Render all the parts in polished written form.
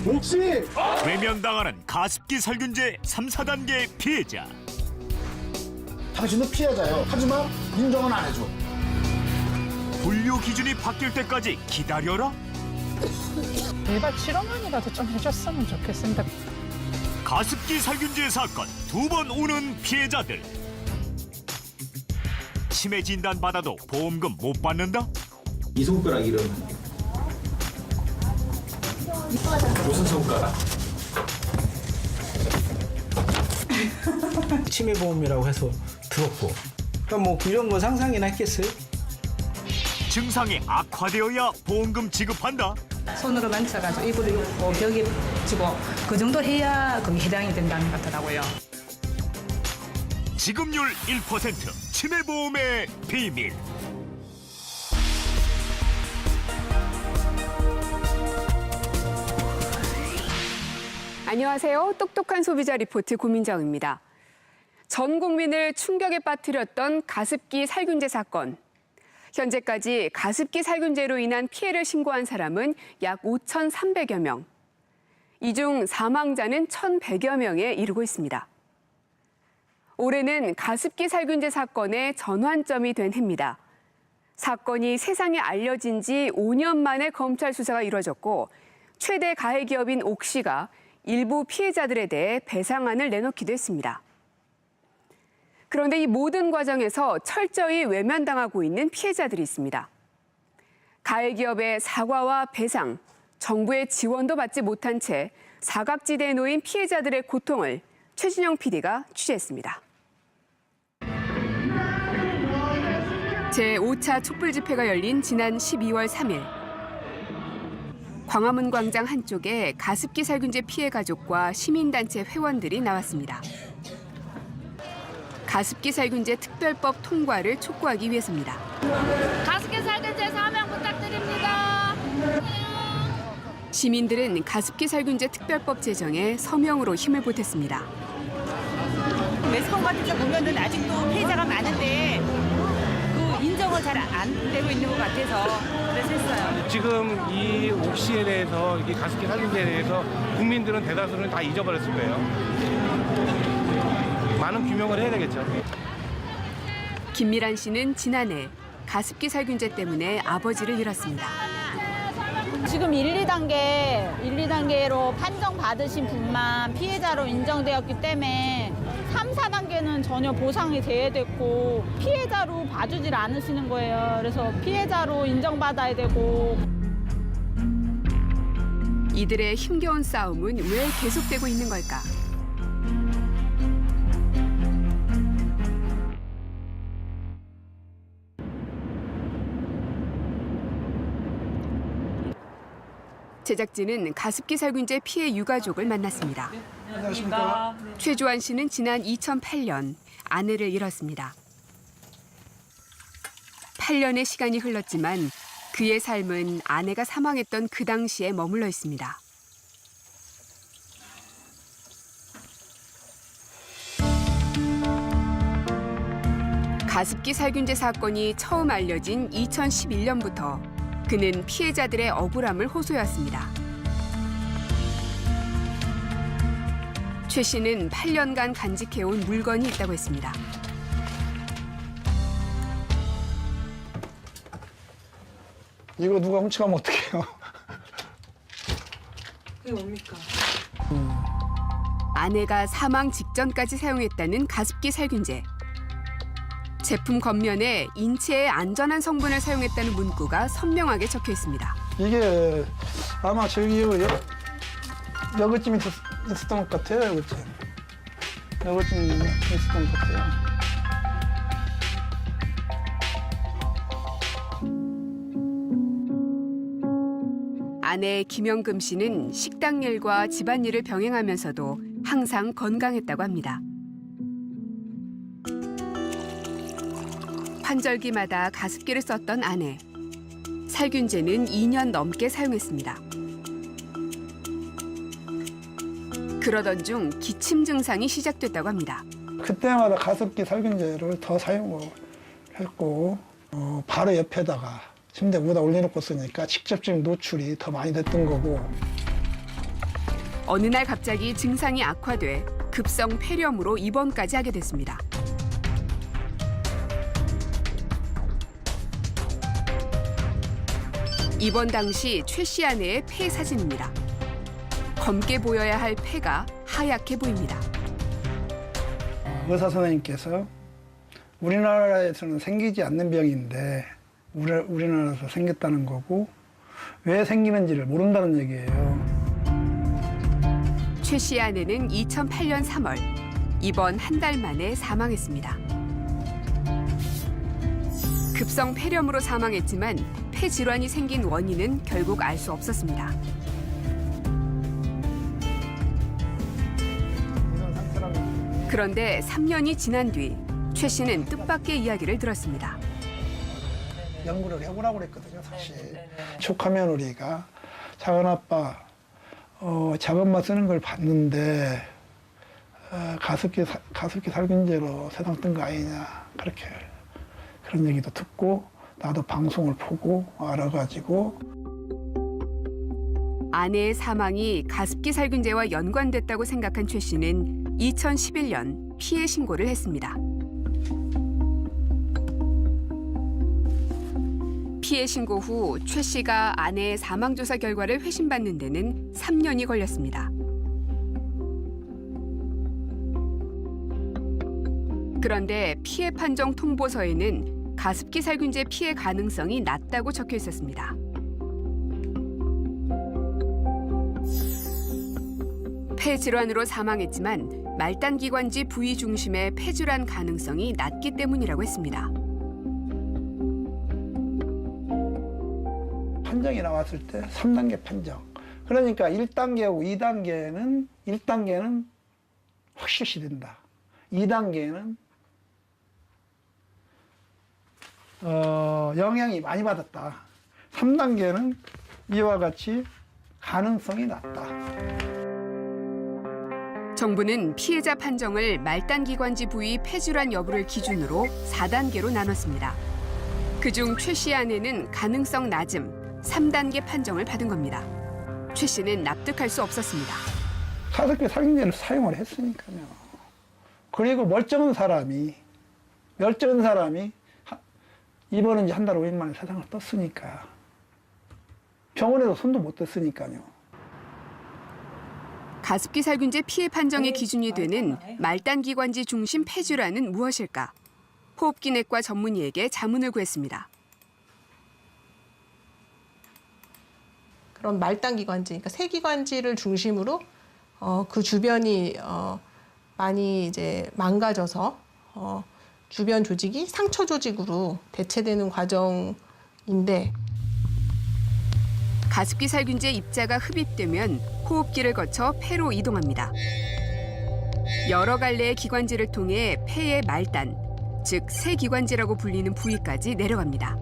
혹시 외면당하는 가습기 살균제 3, 4단계 피해자. 당신은 피해자예요. 하지만 인정은 안 해줘. 분류 기준이 바뀔 때까지 기다려라? 일반 실험만이라도 좀 해줬으면 좋겠습니다. 가습기 살균제 사건 2번 오는 피해자들. 치매 진단 받아도 보험금 못 받는다? 이 손가락 이름 무슨 손가락? 치매보험이라고 해서 들었고 그럼 뭐 이런 거 상상이나 했겠어요? 증상이 악화되어야 보험금 지급한다? 손으로 만져가지고 이불을 엮고 벽에 붙이고 그 정도 해야 거기 해당이 된다는 것 같더라고요. 지급률 1% 치매보험의 비밀. 안녕하세요. 똑똑한 소비자 리포트 고민정입니다. 전 국민을 충격에 빠뜨렸던 가습기 살균제 사건. 현재까지 가습기 살균제로 인한 피해를 신고한 사람은 약 5,300여 명. 이 중 사망자는 1,100여 명에 이르고 있습니다. 올해는 가습기 살균제 사건의 전환점이 된 해입니다. 사건이 세상에 알려진 지 5년 만에 검찰 수사가 이뤄졌고 최대 가해 기업인 옥시가 일부 피해자들에 대해 배상안을 내놓기도 했습니다. 그런데 이 모든 과정에서 철저히 외면당하고 있는 피해자들이 있습니다. 가해 기업의 사과와 배상, 정부의 지원도 받지 못한 채 사각지대에 놓인 피해자들의 고통을 최진영 PD가 취재했습니다. 제5차 촛불 집회가 열린 지난 12월 3일. 광화문 광장 한쪽에 가습기 살균제 피해 가족과 시민단체 회원들이 나왔습니다. 가습기 살균제 특별법 통과를 촉구하기 위해서입니다. 가습기 살균제 사명 부탁드립니다. 시민들은 가습기 살균제 특별법 제정에 서명으로 힘을 보탰습니다. 매스컴 같은 데 보면은 아직도 피해자가 많은데 그 인정을 잘 안 되고 있는 것 같아서 그래서 했어요. 지금 이 옥시에 대해서 이 가습기 살균제에 대해서 국민들은 대다수는 다 잊어버렸을 거예요. 많은 규명을 해야 되겠죠. 김미란 씨는 지난해 가습기 살균제 때문에 아버지를 잃었습니다. 지금 1, 2단계로 판정받으신 분만 피해자로 인정되었기 때문에 3, 4단계는 전혀 보상이 제외됐고 피해자로 봐주질 않으시는 거예요. 그래서 피해자로 인정받아야 되고. 이들의 힘겨운 싸움은 왜 계속되고 있는 걸까? 제작진은 가습기 살균제 피해 유가족을 만났습니다. 안녕하십니까. 최주환 씨는 지난 2008년 아내를 잃었습니다. 8년의 시간이 흘렀지만 그의 삶은 아내가 사망했던 그 당시에 머물러 있습니다. 가습기 살균제 사건이 처음 알려진 2011년부터 그는 피해자들의 억울함을 호소해왔습니다. 최 씨는 8년간 간직해온 물건이 있다고 했습니다. 이거 누가 훔쳐가면 어떡해요? 이게 뭡니까? 아내가 사망 직전까지 사용했다는 가습기 살균제. 제품 겉면에 인체에 안전한 성분을 사용했다는 문구가 선명하게 적혀 있습니다. 이게 아마 저기 여기쯤 있었던 것 같아요. 여기쯤 있었던 것 같아요. 아내 김영금 씨는 식당 일과 집안일을 병행하면서도 항상 건강했다고 합니다. 환절기마다 가습기를 썼던 아내. 살균제는 2년 넘게 사용했습니다. 그러던 중 기침 증상이 시작됐다고 합니다. 그때마다 가습기 살균제를 더 사용했고 바로 옆에다가 침대 위에다 올려놓고 쓰니까 직접적인 노출이 더 많이 됐던 거고 어느 날 갑자기 증상이 악화돼 급성 폐렴으로 입원까지 하게 됐습니다. 입원 당시 최 씨 아내의 폐 사진입니다. 검게 보여야 할 폐가 하얗게 보입니다. 의사 선생님께서 우리나라에서는 생기지 않는 병인데 우리나라에서 생겼다는 거고 왜 생기는지를 모른다는 얘기예요. 최 씨 아내는 2008년 3월 입원 한 달 만에 사망했습니다. 급성 폐렴으로 사망했지만 폐 질환이 생긴 원인은 결국 알 수 없었습니다. 그런데 3년이 지난 뒤 최 씨는 뜻밖의 이야기를 들었습니다. 연구를 해보라고 그랬거든요, 사실. 조카 며느리가 작은아빠 작업만 쓰는 걸 봤는데 가습기 살균제로 세상 뜬 거 아니냐 그런 얘기도 듣고 나도 방송을 보고 알아가지고 아내의 사망이 가습기 살균제와 연관됐다고 생각한 최 씨는 2011년 피해 신고를 했습니다. 피해 신고 후 최 씨가 아내의 사망 조사 결과를 회신받는 데는 3년이 걸렸습니다. 그런데 피해 판정 통보서에는 가습기 살균제 피해 가능성이 낮다고 적혀 있었습니다. 폐 질환으로 사망했지만 말단기관지 부위 중심의 폐질환 가능성이 낮기 때문이라고 했습니다. 판정이 나왔을 때 3단계 판정. 그러니까 1단계하고 1단계는 확실시 된다. 2단계는 영향이 많이 받았다. 3단계는 이와 같이 가능성이 낮다. 정부는 피해자 판정을 말단기관지 부위 폐질환 여부를 기준으로 4단계로 나눴습니다. 그중 최 씨 아내는 가능성 낮음 3단계 판정을 받은 겁니다. 최 씨는 납득할 수 없었습니다. 가습기 살균제를 사용을 했으니까요. 그리고 멀쩡한 사람이 입원한 지 한 달 5일 만에 세상을 떴으니까 병원에도 손도 못 댔으니까요. 가습기 살균제 피해 판정의 기준이 되는 말단기관지 중심 폐질환은 무엇일까? 호흡기내과 전문의에게 자문을 구했습니다. 그런 말단기관지, 그러니까 세기관지를 중심으로 그 주변이 많이 이제 망가져서 주변 조직이 상처 조직으로 대체되는 과정인데 가습기 살균제 입자가 흡입되면 호흡기를 거쳐 폐로 이동합니다. 여러 갈래의 기관지를 통해 폐의 말단, 즉 세기관지라고 불리는 부위까지 내려갑니다.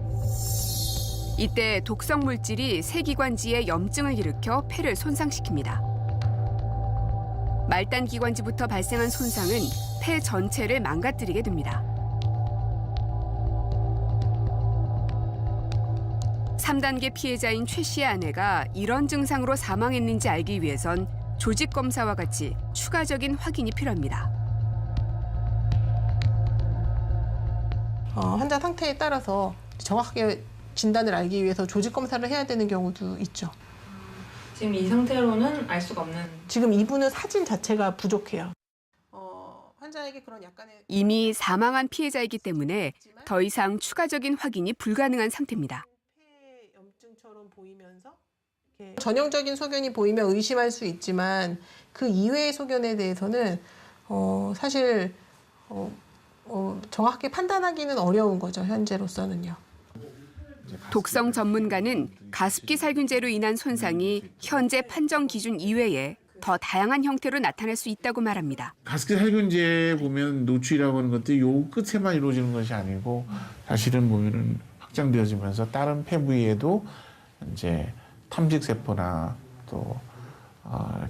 이때 독성 물질이 세기관지에 염증을 일으켜 폐를 손상시킵니다. 말단 기관지부터 발생한 손상은 폐 전체를 망가뜨리게 됩니다. 3단계 피해자인 최 씨의 아내가 이런 증상으로 사망했는지 알기 위해선 조직 검사와 같이 추가적인 확인이 필요합니다. 환자 상태에 따라서 정확하게 진단을 알기 위해서 조직 검사를 해야 되는 경우도 있죠. 지금 이 상태로는 알 수가 없는. 지금 이분은 사진 자체가 부족해요. 환자에게 그런 약간의 이미 사망한 피해자이기 때문에 더 이상 추가적인 확인이 불가능한 상태입니다. 폐 염증처럼 보이면서 전형적인 소견이 보이면 의심할 수 있지만 그 이외의 소견에 대해서는 사실 정확하게 판단하기는 어려운 거죠, 현재로서는요. 독성 전문가는 가습기 살균제로 인한 손상이 현재 판정 기준 이외에 더 다양한 형태로 나타날 수 있다고 말합니다. 가습기 살균제 보면 노출이라고 하는 것들이 요 끝에만 이루어지는 것이 아니고 사실은 보면은 확장되어지면서 다른 폐 부위에도 이제 탐직 세포나 또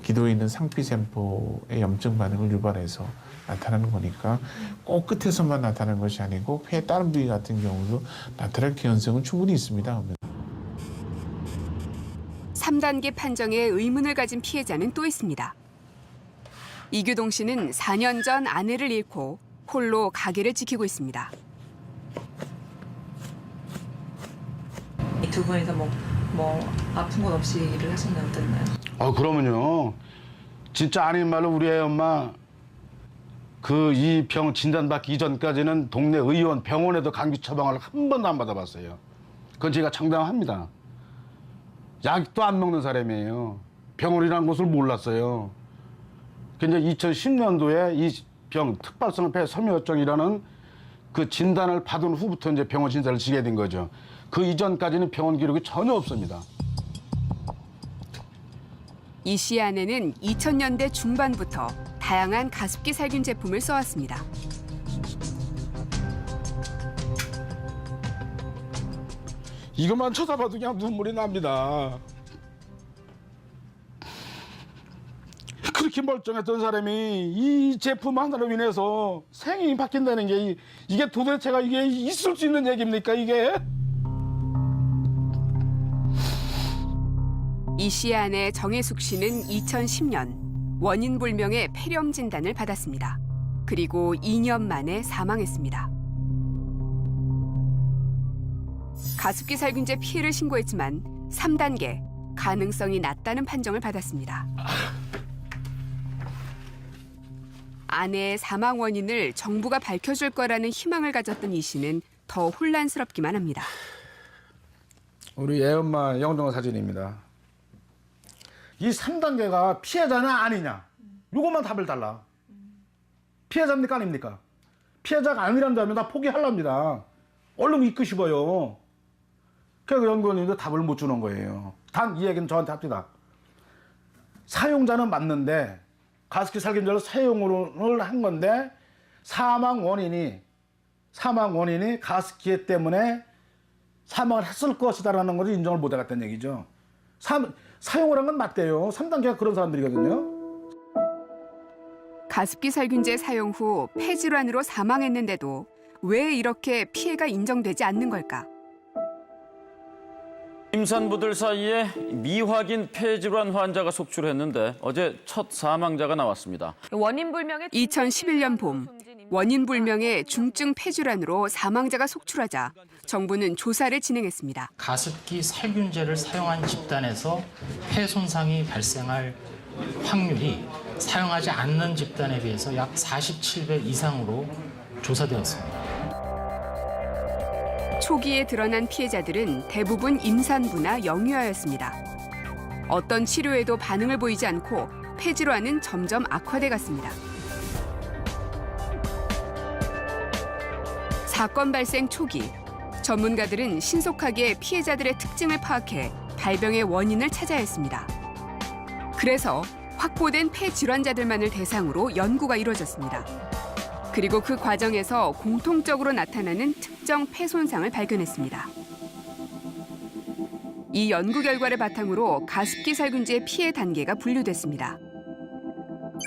기도에 있는 상피 세포의 염증 반응을 유발해서 나타나는 거니까 꼭 끝에서만 나타나는 것이 아니고 폐의 다른 부위 같은 경우도 나타날 가능성은 충분히 있습니다. 3단계 판정에 의문을 가진 피해자는 또 있습니다. 이규동 씨는 4년 전 아내를 잃고 홀로 가게를 지키고 있습니다. 이 두 분이서 뭐 아픈 건 없이 일을 하셨나요? 어땠나요? 그러면요. 진짜 아닌 말로 우리 애 엄마 이 병 진단받기 이전까지는 동네 의원 병원에도 감기 처방을 한 번도 안 받아봤어요. 그건 제가 장담합니다. 약도 안 먹는 사람이에요. 병원이라는 것을 몰랐어요. 근데 2010년도에 이 병 특발성 폐섬유증이라는 그 진단을 받은 후부터 이제 병원 진단을 지게 된 거죠. 그 이전까지는 병원 기록이 전혀 없습니다. 이 씨의 아내는 2000년대 중반부터 다양한 가습기 살균 제품을 써왔습니다. 이것만 쳐다봐도 그냥 눈물이 납니다. 그렇게 멀쩡했던 사람이 이 제품 하나로 인해서 생이 바뀐다는 게 이게 도대체가 이게 있을 수 있는 얘기입니까 이게? 이 씨의 아내 정혜숙 씨는 2010년 원인 불명의 폐렴 진단을 받았습니다. 그리고 2년 만에 사망했습니다. 가습기 살균제 피해를 신고했지만 3단계 가능성이 낮다는 판정을 받았습니다. 아내의 사망 원인을 정부가 밝혀줄 거라는 희망을 가졌던 이 씨는 더 혼란스럽기만 합니다. 우리 애엄마 영정 사진입니다. 이 3단계가 피해자냐 아니냐 이것만 답을 달라. 피해자입니까 아닙니까? 피해자가 아니란다면 다 포기하랍니다. 얼른 이끄시고요. 그래서 연구원님도 답을 못 주는 거예요. 단 이 얘기는 저한테 합니다. 사용자는 맞는데 가습기 살균제를 사용을 한 건데 사망 원인이 가습기 때문에 사망을 했을 것이다라는 것을 인정을 못 해갔다는 얘기죠. 사용을 한 건 맞대요. 3단계가 그런 사람들이거든요. 가습기 살균제 사용 후 폐질환으로 사망했는데도 왜 이렇게 피해가 인정되지 않는 걸까? 임산부들 사이에 미확인 폐질환 환자가 속출했는데 어제 첫 사망자가 나왔습니다. 원인 불명의 2011년 봄 원인 불명의 중증 폐질환으로 사망자가 속출하자 정부는 조사를 진행했습니다. 가습기 살균제를 사용한 집단에서 폐 손상이 발생할 확률이 사용하지 않는 집단에 비해서 약 47배 이상으로 조사되었습니다. 초기에 드러난 피해자들은 대부분 임산부나 영유아였습니다. 어떤 치료에도 반응을 보이지 않고 폐질환은 점점 악화돼 갔습니다. 사건 발생 초기, 전문가들은 신속하게 피해자들의 특징을 파악해 발병의 원인을 찾아야 했습니다. 그래서 확보된 폐질환자들만을 대상으로 연구가 이루어졌습니다. 그리고 그 과정에서 공통적으로 나타나는 특정 폐 손상을 발견했습니다. 이 연구 결과를 바탕으로 가습기 살균제 피해 단계가 분류됐습니다.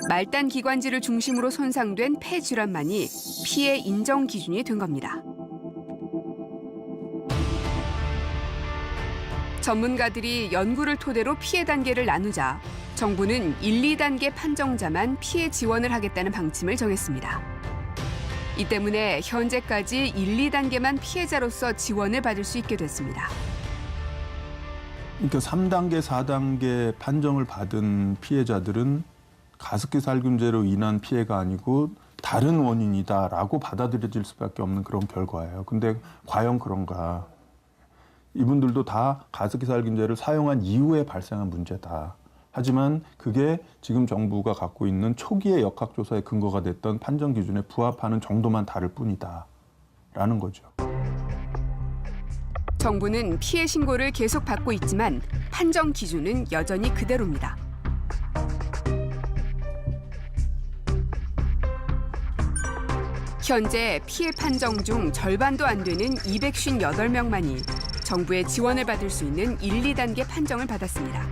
말단 기관지를 중심으로 손상된 폐 질환만이 피해 인정 기준이 된 겁니다. 전문가들이 연구를 토대로 피해 단계를 나누자 정부는 1, 2단계 판정자만 피해 지원을 하겠다는 방침을 정했습니다. 이 때문에 현재까지 1, 2단계만 피해자로서 지원을 받을 수 있게 됐습니다. 그러니까 3단계, 4단계 판정을 받은 피해자들은 가습기 살균제로 인한 피해가 아니고 다른 원인이다라고 받아들여질 수밖에 없는 그런 결과예요. 근데 과연 그런가? 이분들도 다 가습기 살균제를 사용한 이후에 발생한 문제다. 하지만 그게 지금 정부가 갖고 있는 초기의 역학조사의 근거가 됐던 판정 기준에 부합하는 정도만 다를 뿐이다. 라는 거죠. 정부는 피해 신고를 계속 받고 있지만 판정 기준은 여전히 그대로입니다. 현재 피해 판정 중 절반도 안 되는 258명만이 정부의 지원을 받을 수 있는 1, 2단계 판정을 받았습니다.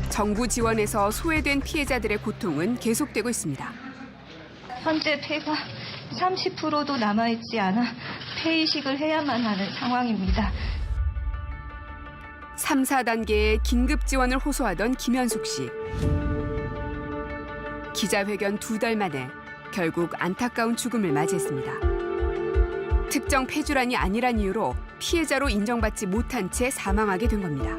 정부 지원에서 소외된 피해자들의 고통은 계속되고 있습니다. 현재 폐가 30%도 남아있지 않아 폐이식을 해야만 하는 상황입니다. 3, 4단계의 긴급 지원을 호소하던 김현숙 씨. 기자회견 2달 만에 결국 안타까운 죽음을 맞이했습니다. 특정 폐질환이 아니란 이유로 피해자로 인정받지 못한 채 사망하게 된 겁니다.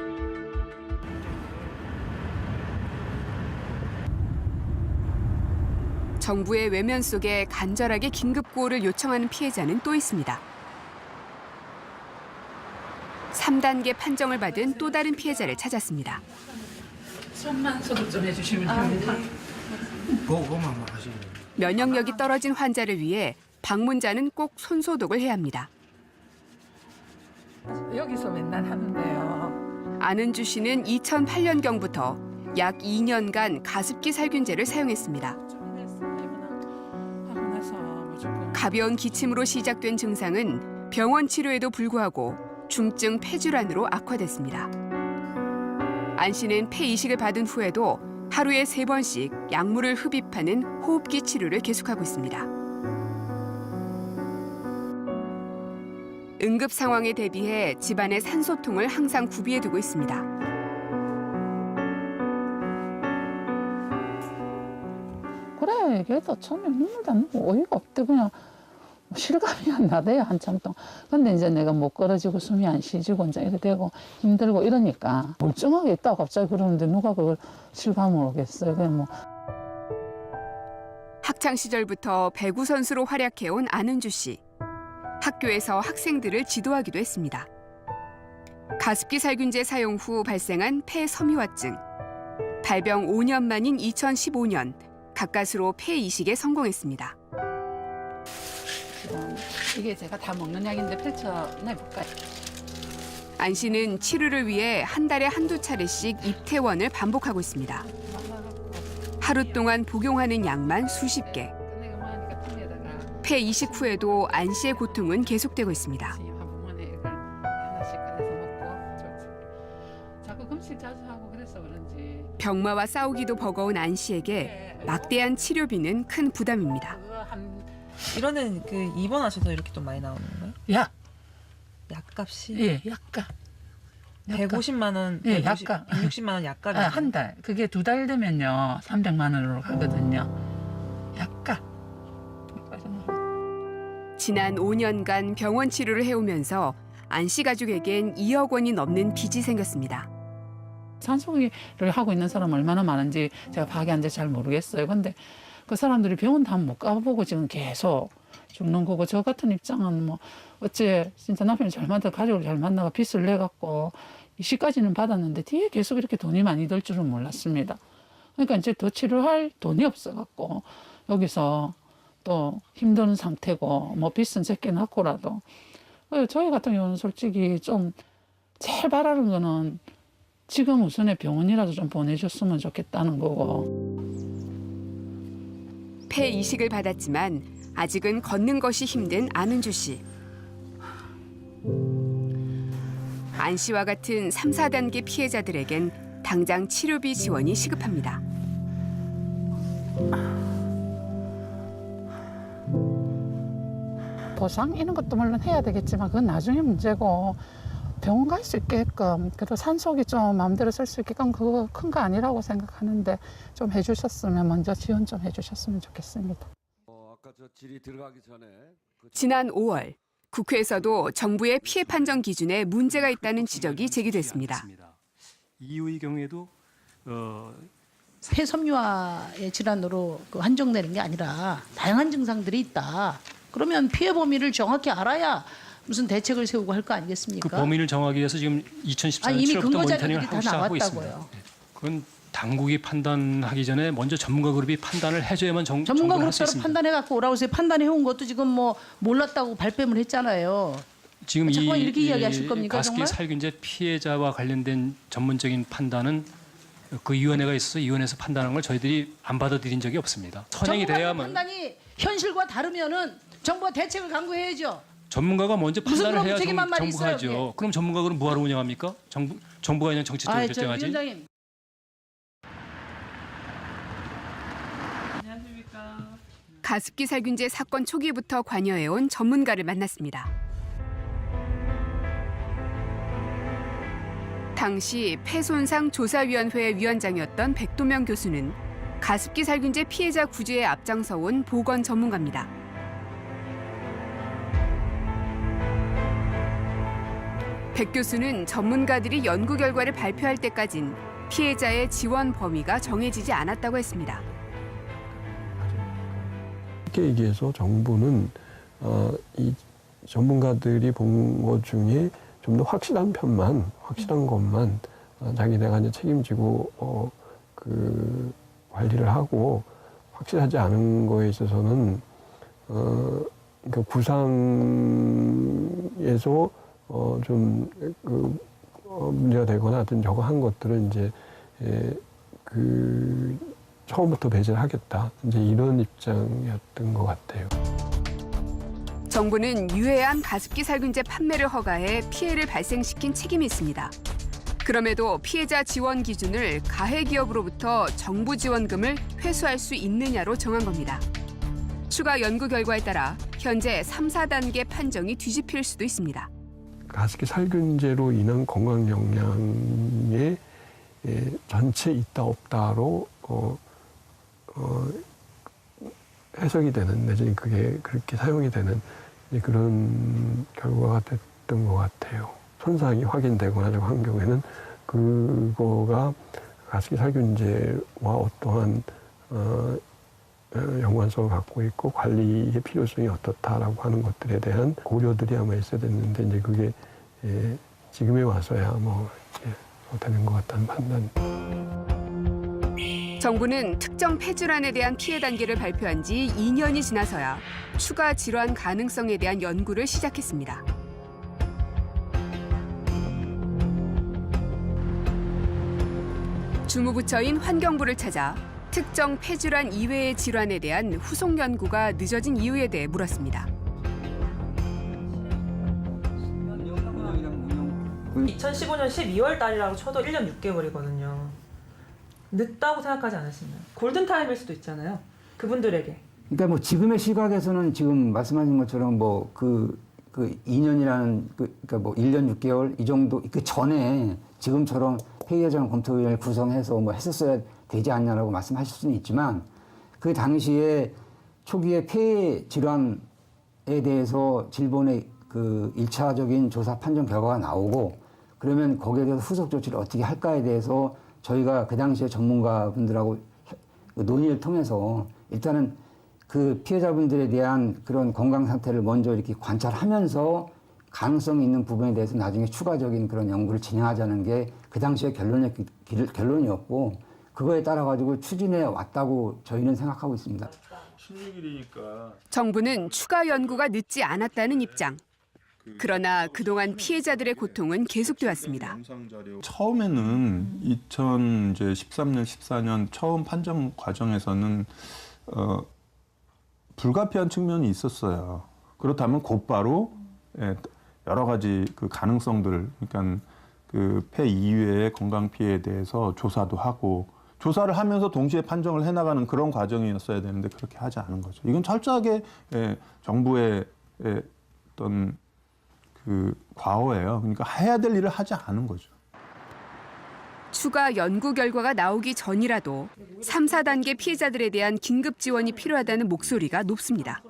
정부의 외면 속에 간절하게 긴급 구호를 요청하는 피해자는 또 있습니다. 3단계 판정을 받은 또 다른 피해자를 찾았습니다. 손만 소독 좀 해주시면 됩니다. 보고만 하시면. 면역력이 떨어진 환자를 위해 방문자는 꼭 손소독을 해야 합니다. 여기서 맨날 하는데요. 안은주 씨는 2008년경부터 약 2년간 가습기 살균제를 사용했습니다. 가벼운 기침으로 시작된 증상은 병원 치료에도 불구하고 중증 폐질환으로 악화됐습니다. 안 씨는 폐 이식을 받은 후에도 하루에 3번씩 약물을 흡입하는 호흡기 치료를 계속하고 있습니다. 응급 상황에 대비해 집안에 산소통을 항상 구비해 두고 있습니다. 그래, 걔도 처음에 눈물 닿고 어이가 없대. 그냥 실감이 안 나대요, 한참 동안. 근데 이제 내가 못 걸어지고 숨이 안 쉬지고 이제 이래 되고 힘들고 이러니까 멀쩡하게 있다고 갑자기 그러는데 누가 그걸 실감을 하겠어요. 그냥 뭐. 학창 시절부터 배구 선수로 활약해온 안은주 씨. 학교에서 학생들을 지도하기도 했습니다. 가습기 살균제 사용 후 발생한 폐 섬유화증. 발병 5년 만인 2015년 가까스로 폐 이식에 성공했습니다. 이게 제가 다 먹는 약인데 펼쳐내볼까요? 안 씨는 치료를 위해 한 달에 한두 차례씩 입퇴원을 반복하고 있습니다. 하루 동안 복용하는 약만 수십 개. 폐 이식 후에도 안 씨의 고통은 계속되고 있습니다. 병마와 싸우기도 버거운 안 씨에게 막대한 치료비는 큰 부담입니다. 이러는 그 입원하셔서 이렇게 좀 많이 나오는 건가요? 약. 약값이? 예, 약값. 150만 원, 예, 150, 약값. 160만 원 약값이. 한 달. 그게 2달 되면요, 300만 원으로 가거든요. 약값. 지난 5년간 병원 치료를 해오면서 안 씨 가족에겐 2억 원이 넘는 빚이 생겼습니다. 산소기를 하고 있는 사람 얼마나 많은지 제가 파악이 안 돼 잘 모르겠어요. 근데 그 사람들이 병원 다 못 가보고 지금 계속 죽는 거고, 저 같은 입장은 뭐 어째 진짜 남편이 잘 만나 가족을 잘 만나가 빚을 내갖고 이식까지는 받았는데 뒤에 계속 이렇게 돈이 많이 들 줄은 몰랐습니다. 그러니까 이제 더 치료할 돈이 없어갖고 여기서 또 힘든 상태고 뭐 빚은 적게 낳고라도, 저희 같은 경우는 솔직히 좀 제일 바라는 거는 지금 우선에 병원이라도 좀 보내줬으면 좋겠다는 거고. 폐 이식을 받았지만 아직은 걷는 것이 힘든 안은주 씨. 안 씨와 같은 3, 4단계 피해자들에겐 당장 치료비 지원이 시급합니다. 보상 이런 것도 물론 해야 되겠지만 그건 나중에 문제고, 병원 갈 수 있게끔, 그래도 산소기 좀 마음대로 쓸 수 있게끔 그거 큰 거 아니라고 생각하는데 좀 해주셨으면, 먼저 지원 좀 해주셨으면 좋겠습니다. 아까 저 질의 들어가기 전에 지난 5월 국회에서도 정부의 피해 판정 기준에 문제가 있다는 지적이 제기됐습니다. 이후의 경우에도 폐섬유화의 질환으로 한정되는 게 아니라 다양한 증상들이 있다. 그러면 피해 범위를 정확히 알아야 무슨 대책을 세우고 할 거 아니겠습니까? 그 범위를 정하기 위해서 지금 2014년 이미 7월부터 근거 모니터링을 자료들이 하고 다 시작하고 나왔다고요. 있습니다. 그건 당국이 판단하기 전에 먼저 전문가 그룹이 판단을 해줘야만 전문가 정부가 할 수 그룹처럼 있습니다. 판단해 갖고 오라고 해서 판단해 온 것도 지금 뭐 몰랐다고 발뺌을 했잖아요. 지금 잠깐만 이렇게 이야기하실 겁니까, 가습기 정말? 살균제 피해자와 관련된 전문적인 판단은 그 위원회가 있어서 위원회에서 판단한 걸 저희들이 안 받아들인 적이 없습니다. 선행이 전문가 돼야만 판단이 현실과 다르면은 정부가 대책을 강구해야죠. 전문가가 먼저 무슨 판단을 그런 해야 무책임한 말이 정부가 있어요, 하죠. 그럼 전문가 그럼 뭐하러 운영합니까? 정부가 그냥 정치적으로 저 결정하지. 위원장님. 가습기 살균제 사건 초기부터 관여해온 전문가를 만났습니다. 당시 폐손상조사위원회 위원장이었던 백도명 교수는 가습기 살균제 피해자 구제에 앞장서온 보건 전문가입니다. 백 교수는 전문가들이 연구 결과를 발표할 때까진 피해자의 지원 범위가 정해지지 않았다고 했습니다. 쉽게 얘기해서 정부는 이 전문가들이 본 것 중에 좀 더 확실한 것만 자기네가 이제 책임지고 그 관리를 하고 확실하지 않은 거에 있어서는 그 구상에서 문제가 되거나 하여튼 저거 한 것들은 이제 처음부터 배제를 하겠다. 이제 이런 입장이었던 것 같아요. 정부는 유해한 가습기 살균제 판매를 허가해 피해를 발생시킨 책임이 있습니다. 그럼에도 피해자 지원 기준을 가해 기업으로부터 정부 지원금을 회수할 수 있느냐로 정한 겁니다. 추가 연구 결과에 따라 현재 3, 4단계 판정이 뒤집힐 수도 있습니다. 가습기 살균제로 인한 건강 영향에 전체 있다 없다로 해석이 되는 내지는 그게 그렇게 사용이 되는 그런 결과가 됐던 것 같아요. 손상이 확인되거나 한 경우에는 그거가 가습기 살균제와 어떠한 연관성을 갖고 있고 관리의 필요성이 어떻다라고 하는 것들에 대한 고려들이 아마 있어야 됐는데 이제 그게 지금에 와서야 되는 것 같다는 판단. 정부는 특정 폐질환에 대한 피해 단계를 발표한 지 2년이 지나서야 추가 질환 가능성에 대한 연구를 시작했습니다. 주무부처인 환경부를 찾아 특정 폐질환 이외의 질환에 대한 후속 연구가 늦어진 이유에 대해 물었습니다. 2015년 12월 달이라고 쳐도 1년 6개월이거든요. 늦다고 생각하지 않으시나요? 골든타임일 수도 있잖아요. 그분들에게. 그러니까 뭐 지금의 시각에서는 지금 말씀하신 것처럼 뭐 그 2년이라는 그러니까 뭐 1년 6개월 이 정도 그 전에 지금처럼 회의회장 검토위원회를 구성해서 뭐 했었어야 되지 않냐라고 말씀하실 수는 있지만 그 당시에 초기에 폐 질환에 대해서 질본의 그 1차적인 조사 판정 결과가 나오고 그러면 거기에 대해서 후속 조치를 어떻게 할까에 대해서 저희가 그 당시에 전문가분들하고 논의를 통해서 일단은 그 피해자분들에 대한 그런 건강 상태를 먼저 이렇게 관찰하면서 가능성이 있는 부분에 대해서 나중에 추가적인 그런 연구를 진행하자는 게 그 당시에 결론이었고 그거에 따라 가지고 추진해 왔다고 저희는 생각하고 있습니다. 16일이니까 정부는 추가 연구가 늦지 않았다는 입장. 그러나 그동안 피해자들의 고통은 계속되었습니다. 처음에는 2013년, 14년 처음 판정 과정에서는 불가피한 측면이 있었어요. 그렇다면 곧바로 여러 가지 그 가능성들, 그러니까 그 폐 이외의 건강 피해에 대해서 조사도 하고 조사를 하면서 동시에 판정을 해나가는 그런 과정이었어야 되는데 그렇게 하지 않은 거죠. 이건 철저하게 정부의 어떤 그 과오예요. 그러니까 해야 될 일을 하지 않은 거죠. 추가 연구 결과가 나오기 전이라도 3, 4단계 피해자들에 대한 긴급 지원이 필요하다는 목소리가 높습니다.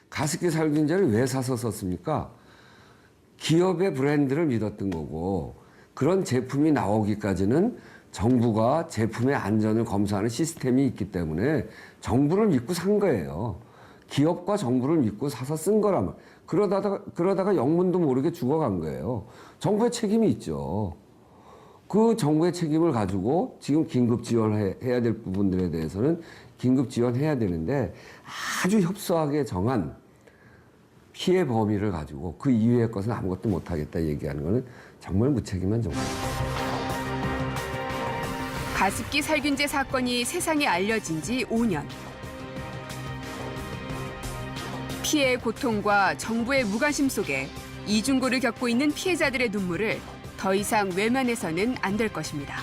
가습기 살균제를 왜 사서 썼습니까? 기업의 브랜드를 믿었던 거고 그런 제품이 나오기까지는 정부가 제품의 안전을 검사하는 시스템이 있기 때문에 정부를 믿고 산 거예요. 기업과 정부를 믿고 사서 쓴 거라면 그러다가 영문도 모르게 죽어간 거예요. 정부의 책임이 있죠. 그 정부의 책임을 가지고 지금 긴급 지원해야 될 부분들에 대해서는 긴급 지원해야 되는데 아주 협소하게 정한 피해 범위를 가지고 그 이외의 것은 아무것도 못하겠다 얘기하는 거는 정말 무책임한 정부입니다. 가습기 살균제 사건이 세상에 알려진 지 5년. 피해의 고통과 정부의 무관심 속에 이중고를 겪고 있는 피해자들의 눈물을 더 이상 외면해서는 안 될 것입니다.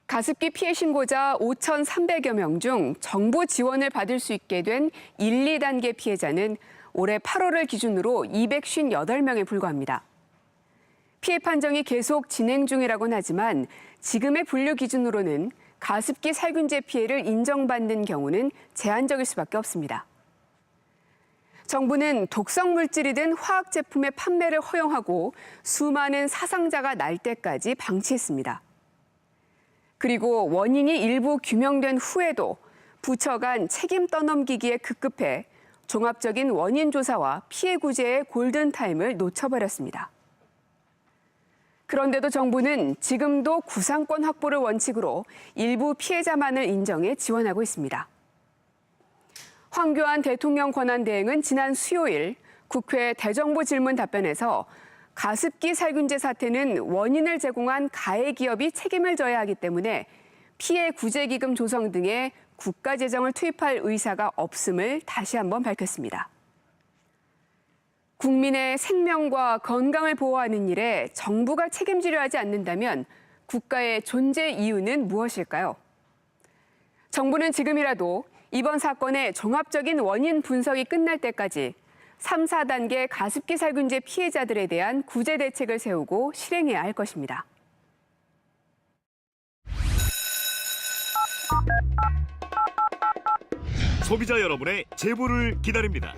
가습기 피해 신고자 5,300여 명 중 정부 지원을 받을 수 있게 된 1, 2단계 피해자는 올해 8월을 기준으로 258명에 불과합니다. 피해 판정이 계속 진행 중이라고는 하지만 지금의 분류 기준으로는 가습기 살균제 피해를 인정받는 경우는 제한적일 수밖에 없습니다. 정부는 독성 물질이든 화학 제품의 판매를 허용하고 수많은 사상자가 날 때까지 방치했습니다. 그리고 원인이 일부 규명된 후에도 부처 간 책임 떠넘기기에 급급해 종합적인 원인 조사와 피해 구제의 골든타임을 놓쳐버렸습니다. 그런데도 정부는 지금도 구상권 확보를 원칙으로 일부 피해자만을 인정해 지원하고 있습니다. 황교안 대통령 권한대행은 지난 수요일 국회 대정부 질문 답변에서 가습기 살균제 사태는 원인을 제공한 가해 기업이 책임을 져야 하기 때문에 피해 구제기금 조성 등의 국가 재정을 투입할 의사가 없음을 다시 한번 밝혔습니다. 국민의 생명과 건강을 보호하는 일에 정부가 책임지려 하지 않는다면 국가의 존재 이유는 무엇일까요? 정부는 지금이라도 이번 사건의 종합적인 원인 분석이 끝날 때까지 3, 4단계 가습기 살균제 피해자들에 대한 구제 대책을 세우고 실행해야 할 것입니다. 소비자 여러분의 제보를 기다립니다.